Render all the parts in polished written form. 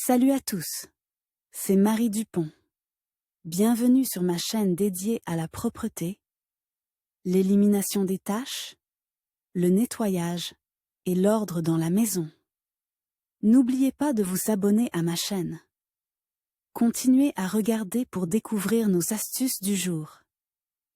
Salut à tous, c'est Marie Dupont. Bienvenue sur ma chaîne dédiée à la propreté, l'élimination des taches, le nettoyage et l'ordre dans la maison. N'oubliez pas de vous abonner à ma chaîne. Continuez à regarder pour découvrir nos astuces du jour.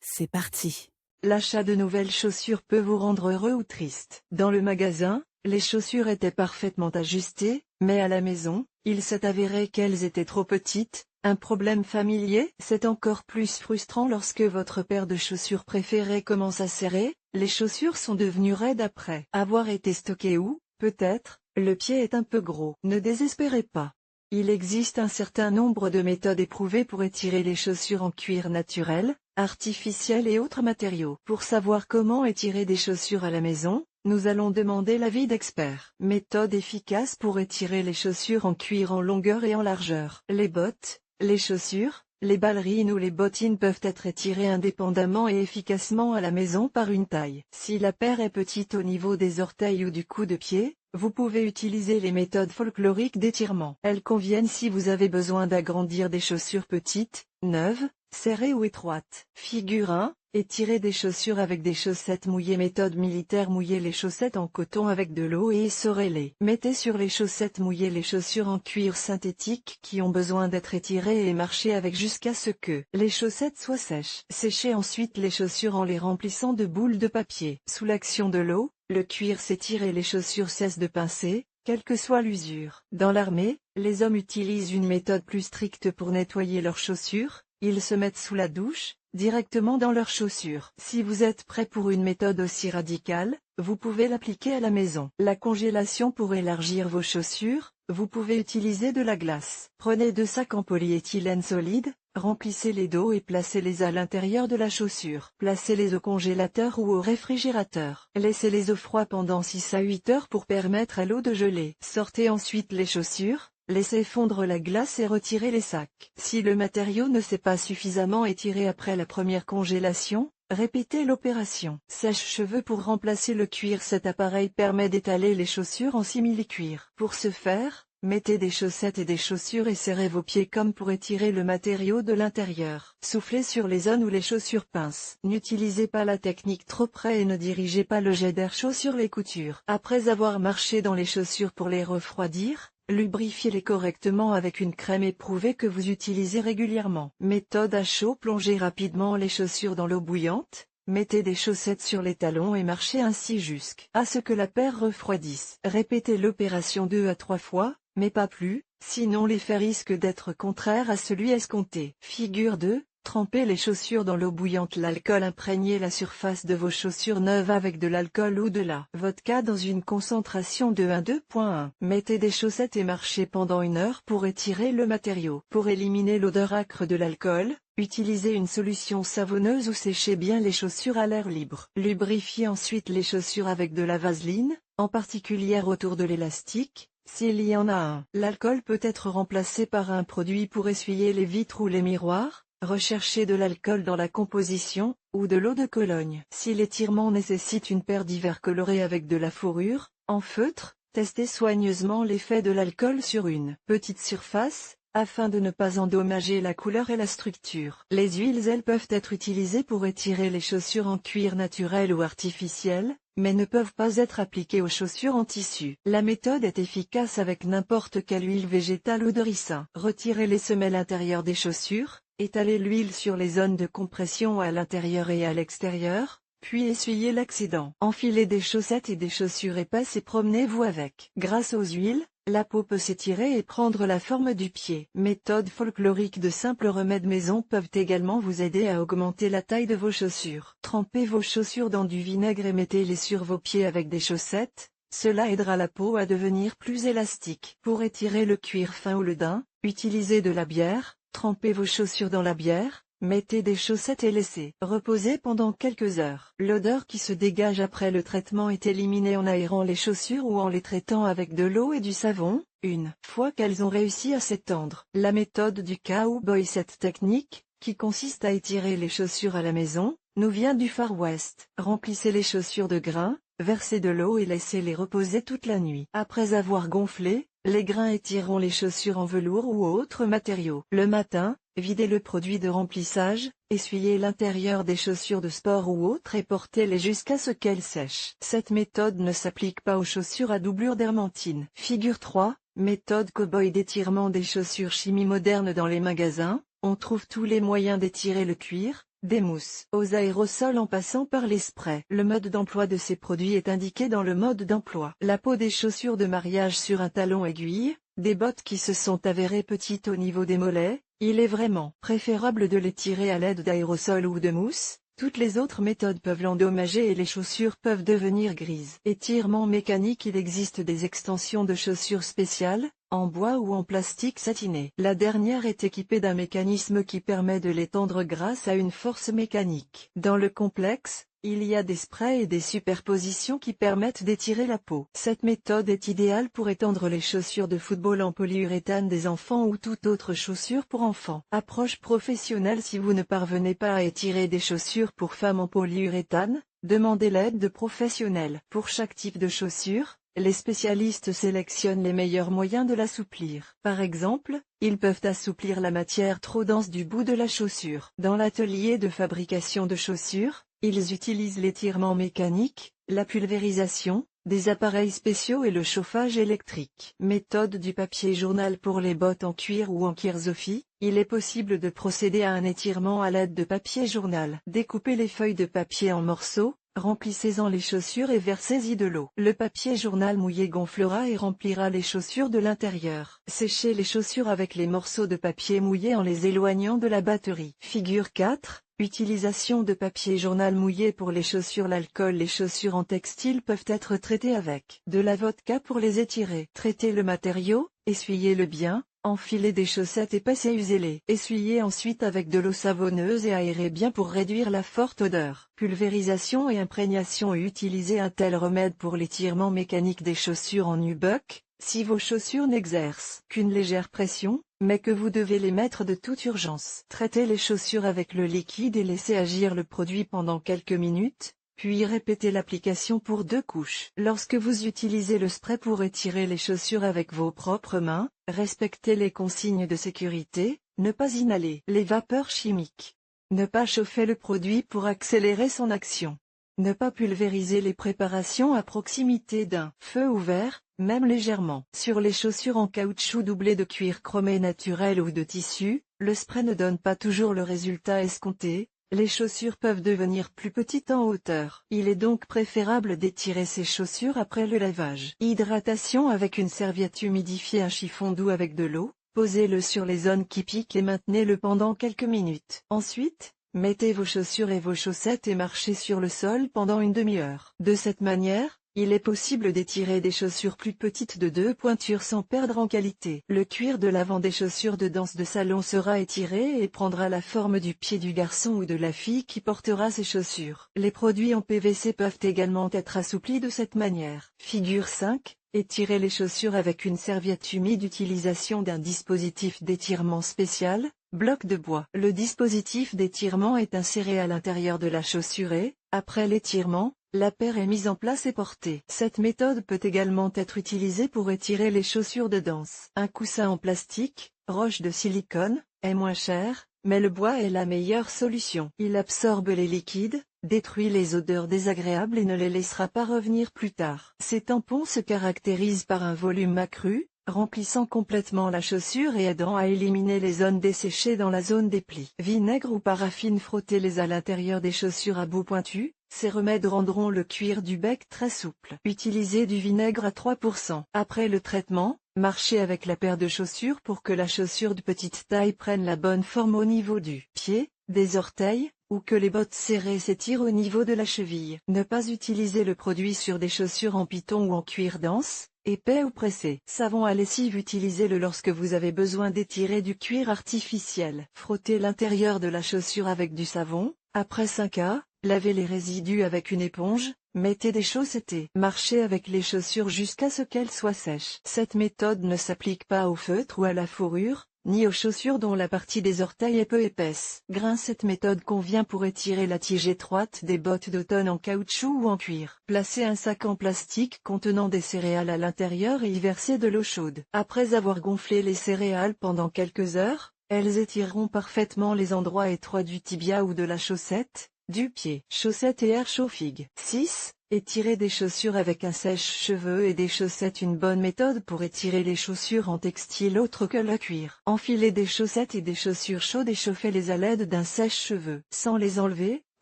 C'est parti. L'achat de nouvelles chaussures peut vous rendre heureux ou triste. Dans le magasin, les chaussures étaient parfaitement ajustées, mais à la maison, il s'est avéré qu'elles étaient trop petites. Un problème familier? C'est encore plus frustrant lorsque votre paire de chaussures préférée commence à serrer. Les chaussures sont devenues raides après avoir été stockées ou, peut-être, le pied est un peu gros. Ne désespérez pas. Il existe un certain nombre de méthodes éprouvées pour étirer les chaussures en cuir naturel, artificiel et autres matériaux. Pour savoir comment étirer des chaussures à la maison, nous allons demander l'avis d'experts. Méthode efficace pour étirer les chaussures en cuir en longueur et en largeur. Les bottes, les chaussures, les ballerines ou les bottines peuvent être étirées indépendamment et efficacement à la maison par une taille. Si la paire est petite au niveau des orteils ou du cou de pied, vous pouvez utiliser les méthodes folkloriques d'étirement. Elles conviennent si vous avez besoin d'agrandir des chaussures petites, neuves, serrées ou étroites. Figure 1. Étirer des chaussures avec des chaussettes mouillées. Méthode militaire. Mouillez les chaussettes en coton avec de l'eau et essorez-les. Mettez sur les chaussettes mouillées les chaussures en cuir synthétique qui ont besoin d'être étirées et marchez avec jusqu'à ce que les chaussettes soient sèches. Séchez ensuite les chaussures en les remplissant de boules de papier. Sous l'action de l'eau, le cuir s'étire et les chaussures cessent de pincer, quelle que soit l'usure. Dans l'armée, les hommes utilisent une méthode plus stricte pour nettoyer leurs chaussures. Ils se mettent sous la douche, directement dans leurs chaussures. Si vous êtes prêt pour une méthode aussi radicale, vous pouvez l'appliquer à la maison. La congélation. Pour élargir vos chaussures, vous pouvez utiliser de la glace. Prenez 2 sacs en polyéthylène solide, remplissez-les d'eau et placez-les à l'intérieur de la chaussure. Placez-les au congélateur ou au réfrigérateur. Laissez-les au froid pendant 6 à 8 heures pour permettre à l'eau de geler. Sortez ensuite les chaussures. Laissez fondre la glace et retirez les sacs. Si le matériau ne s'est pas suffisamment étiré après la première congélation, répétez l'opération. Sèche-cheveux. Pour remplacer le cuir. Cet appareil permet d'étaler les chaussures en simili-cuir. Pour ce faire, mettez des chaussettes et des chaussures et serrez vos pieds comme pour étirer le matériau de l'intérieur. Soufflez sur les zones où les chaussures pincent. N'utilisez pas la technique trop près et ne dirigez pas le jet d'air chaud sur les coutures. Après avoir marché dans les chaussures pour les refroidir, lubrifiez-les correctement avec une crème éprouvée que vous utilisez régulièrement. Méthode à chaud. Plongez rapidement les chaussures dans l'eau bouillante, mettez des chaussettes sur les talons et marchez ainsi jusqu'à ce que la paire refroidisse. Répétez l'opération 2 à 3 fois, mais pas plus, sinon l'effet risque d'être contraire à celui escompté. Figure 2. Trempez les chaussures dans l'eau bouillante. L'alcool. Imprégnez la surface de vos chaussures neuves avec de l'alcool ou de la vodka dans une concentration de 1 à 2,1. Mettez des chaussettes et marchez pendant 1 heure pour étirer le matériau. Pour éliminer l'odeur âcre de l'alcool, utilisez une solution savonneuse ou séchez bien les chaussures à l'air libre. Lubrifiez ensuite les chaussures avec de la vaseline, en particulier autour de l'élastique, s'il y en a un. L'alcool peut être remplacé par un produit pour essuyer les vitres ou les miroirs. Recherchez de l'alcool dans la composition, ou de l'eau de Cologne. Si l'étirement nécessite une paire d'hiver colorée avec de la fourrure, en feutre, testez soigneusement l'effet de l'alcool sur une petite surface, afin de ne pas endommager la couleur et la structure. Les huiles. Elles peuvent être utilisées pour étirer les chaussures en cuir naturel ou artificiel, mais ne peuvent pas être appliquées aux chaussures en tissu. La méthode est efficace avec n'importe quelle huile végétale ou de ricin. Retirez les semelles intérieures des chaussures. Étalez l'huile sur les zones de compression à l'intérieur et à l'extérieur, puis essuyez l'excédent. Enfilez des chaussettes et des chaussures épaisses et promenez-vous avec. Grâce aux huiles, la peau peut s'étirer et prendre la forme du pied. Méthode folklorique. De simples remèdes maison peuvent également vous aider à augmenter la taille de vos chaussures. Trempez vos chaussures dans du vinaigre et mettez-les sur vos pieds avec des chaussettes. Cela aidera la peau à devenir plus élastique. Pour étirer le cuir fin ou le daim, utilisez de la bière. Trempez vos chaussures dans la bière, mettez des chaussettes et laissez reposer pendant quelques heures. L'odeur qui se dégage après le traitement est éliminée en aérant les chaussures ou en les traitant avec de l'eau et du savon, une fois qu'elles ont réussi à s'étendre. La méthode du cowboy. Cette technique, qui consiste à étirer les chaussures à la maison, nous vient du Far West. Remplissez les chaussures de grains, versez de l'eau et laissez-les reposer toute la nuit. Après avoir gonflé, les grains étireront les chaussures en velours ou autres matériaux. Le matin, videz le produit de remplissage, essuyez l'intérieur des chaussures de sport ou autres et portez-les jusqu'à ce qu'elles sèchent. Cette méthode ne s'applique pas aux chaussures à doublure d'hermentine. Figure 3, méthode cow-boy d'étirement des chaussures chimie moderne. Dans les magasins, on trouve tous les moyens d'étirer le cuir, des mousses aux aérosols en passant par les sprays. Le mode d'emploi de ces produits est indiqué dans le mode d'emploi. La peau des chaussures de mariage sur un talon aiguille, des bottes qui se sont avérées petites au niveau des mollets, il est vraiment préférable de les tirer à l'aide d'aérosols ou de mousse. Toutes les autres méthodes peuvent l'endommager et les chaussures peuvent devenir grises. Étirement mécanique. Il existe des extensions de chaussures spéciales, en bois ou en plastique satiné. La dernière est équipée d'un mécanisme qui permet de l'étendre grâce à une force mécanique. Dans le complexe, il y a des sprays et des superpositions qui permettent d'étirer la peau. Cette méthode est idéale pour étendre les chaussures de football en polyuréthane des enfants ou toute autre chaussure pour enfants. Approche professionnelle. Si vous ne parvenez pas à étirer des chaussures pour femmes en polyuréthane, demandez l'aide de professionnels. Pour chaque type de chaussure, les spécialistes sélectionnent les meilleurs moyens de l'assouplir. Par exemple, ils peuvent assouplir la matière trop dense du bout de la chaussure. Dans l'atelier de fabrication de chaussures, ils utilisent l'étirement mécanique, la pulvérisation, des appareils spéciaux et le chauffage électrique. Méthode du papier journal. Pour les bottes en cuir ou en kyrzophie, il est possible de procéder à un étirement à l'aide de papier journal. Découpez les feuilles de papier en morceaux, remplissez-en les chaussures et versez-y de l'eau. Le papier journal mouillé gonflera et remplira les chaussures de l'intérieur. Séchez les chaussures avec les morceaux de papier mouillé en les éloignant de la batterie. Figure 4. Utilisation de papier journal mouillé pour les chaussures. L'alcool. Les chaussures en textile peuvent être traitées avec de la vodka pour les étirer. Traitez le matériau, essuyez-le bien, enfilez des chaussettes épaisses et usez-les. Essuyez ensuite avec de l'eau savonneuse et aérez bien pour réduire la forte odeur. Pulvérisation et imprégnation. Utilisez un tel remède pour l'étirement mécanique des chaussures en nubuck. Si vos chaussures n'exercent qu'une légère pression, mais que vous devez les mettre de toute urgence. Traitez les chaussures avec le liquide et laissez agir le produit pendant quelques minutes, puis répétez l'application pour 2 couches. Lorsque vous utilisez le spray pour étirer les chaussures avec vos propres mains, respectez les consignes de sécurité, ne pas inhaler les vapeurs chimiques. Ne pas chauffer le produit pour accélérer son action. Ne pas pulvériser les préparations à proximité d'un feu ouvert, même légèrement. Sur les chaussures en caoutchouc doublé de cuir chromé naturel ou de tissu, le spray ne donne pas toujours le résultat escompté. Les chaussures peuvent devenir plus petites en hauteur. Il est donc préférable d'étirer ces chaussures après le lavage. Hydratation avec une serviette humidifiée. Un chiffon doux avec de l'eau, posez-le sur les zones qui piquent et maintenez-le pendant quelques minutes. Ensuite, mettez vos chaussures et vos chaussettes et marchez sur le sol pendant une demi-heure. De cette manière, il est possible d'étirer des chaussures plus petites de 2 pointures sans perdre en qualité. Le cuir de l'avant des chaussures de danse de salon sera étiré et prendra la forme du pied du garçon ou de la fille qui portera ces chaussures. Les produits en PVC peuvent également être assouplis de cette manière. Figure 5. Étirez les chaussures avec une serviette humide. Utilisation d'un dispositif d'étirement spécial, bloc de bois. Le dispositif d'étirement est inséré à l'intérieur de la chaussure et, après l'étirement, la paire est mise en place et portée. Cette méthode peut également être utilisée pour étirer les chaussures de danse. Un coussin en plastique, roche de silicone, est moins cher, mais le bois est la meilleure solution. Il absorbe les liquides, détruit les odeurs désagréables et ne les laissera pas revenir plus tard. Ces tampons se caractérisent par un volume accru, remplissant complètement la chaussure et aidant à éliminer les zones desséchées dans la zone des plis. Vinaigre ou paraffine. Frottez-les à l'intérieur des chaussures à bout pointu. Ces remèdes rendront le cuir du bec très souple. Utilisez du vinaigre à 3%. Après le traitement, marchez avec la paire de chaussures pour que la chaussure de petite taille prenne la bonne forme au niveau du pied, des orteils, ou que les bottes serrées s'étirent au niveau de la cheville. Ne pas utiliser le produit sur des chaussures en python ou en cuir dense, épais ou pressé. Savon à lessive. Utilisez-le lorsque vous avez besoin d'étirer du cuir artificiel. Frottez l'intérieur de la chaussure avec du savon. Après 5 à, lavez les résidus avec une éponge, mettez des chaussettes et marchez avec les chaussures jusqu'à ce qu'elles soient sèches. Cette méthode ne s'applique pas au feutre ou à la fourrure, ni aux chaussures dont la partie des orteils est peu épaisse. Cette méthode convient pour étirer la tige étroite des bottes d'automne en caoutchouc ou en cuir. Placez un sac en plastique contenant des céréales à l'intérieur et y versez de l'eau chaude. Après avoir gonflé les céréales pendant quelques heures, elles étireront parfaitement les endroits étroits du tibia ou de la chaussette, du pied. Chaussettes et air chauffigue. 6. Étirer des chaussures avec un sèche-cheveux et des chaussettes. Une bonne méthode pour étirer les chaussures en textile autre que le cuir. Enfilez des chaussettes et des chaussures chaudes et chauffez-les à l'aide d'un sèche-cheveux. Sans les enlever,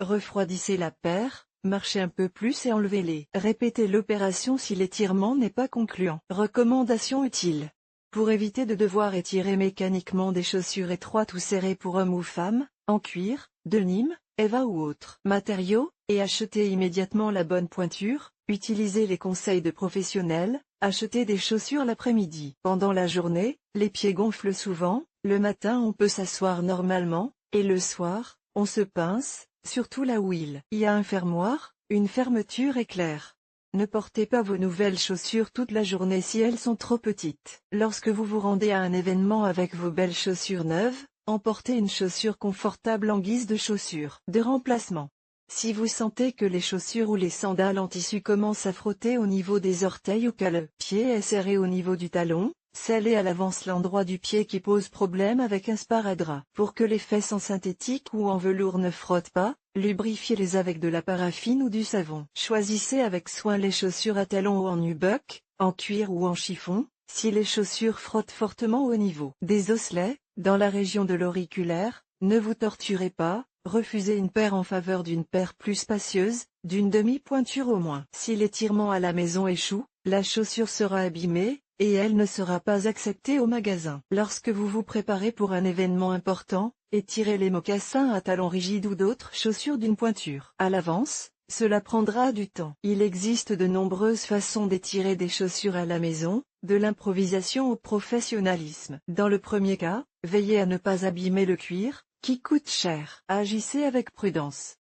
refroidissez la paire, marchez un peu plus et enlevez-les. Répétez l'opération si l'étirement n'est pas concluant. Recommandations utiles. Pour éviter de devoir étirer mécaniquement des chaussures étroites ou serrées pour homme ou femme, en cuir, de Nîmes, Eva ou autres matériaux, et achetez immédiatement la bonne pointure, utilisez les conseils de professionnels, achetez des chaussures l'après-midi. Pendant la journée, les pieds gonflent souvent, le matin on peut s'asseoir normalement, et le soir, on se pince, surtout là où il y a un fermoir, une fermeture éclair. Ne portez pas vos nouvelles chaussures toute la journée si elles sont trop petites. Lorsque vous vous rendez à un événement avec vos belles chaussures neuves, emportez une chaussure confortable en guise de chaussure de remplacement. Si vous sentez que les chaussures ou les sandales en tissu commencent à frotter au niveau des orteils ou que le pied est serré au niveau du talon, scellez à l'avance l'endroit du pied qui pose problème avec un sparadrap. Pour que les fesses en synthétique ou en velours ne frottent pas, lubrifiez-les avec de la paraffine ou du savon. Choisissez avec soin les chaussures à talons ou en nubuck, en cuir ou en chiffon. Si les chaussures frottent fortement au niveau des osselets, dans la région de l'auriculaire, ne vous torturez pas, refusez une paire en faveur d'une paire plus spacieuse, d'une demi-pointure au moins. Si l'étirement à la maison échoue, la chaussure sera abîmée, et elle ne sera pas acceptée au magasin. Lorsque vous vous préparez pour un événement important, étirez les mocassins à talons rigides ou d'autres chaussures d'une pointure à l'avance, cela prendra du temps. Il existe de nombreuses façons d'étirer des chaussures à la maison, de l'improvisation au professionnalisme. Dans le premier cas, veillez à ne pas abîmer le cuir, qui coûte cher. Agissez avec prudence.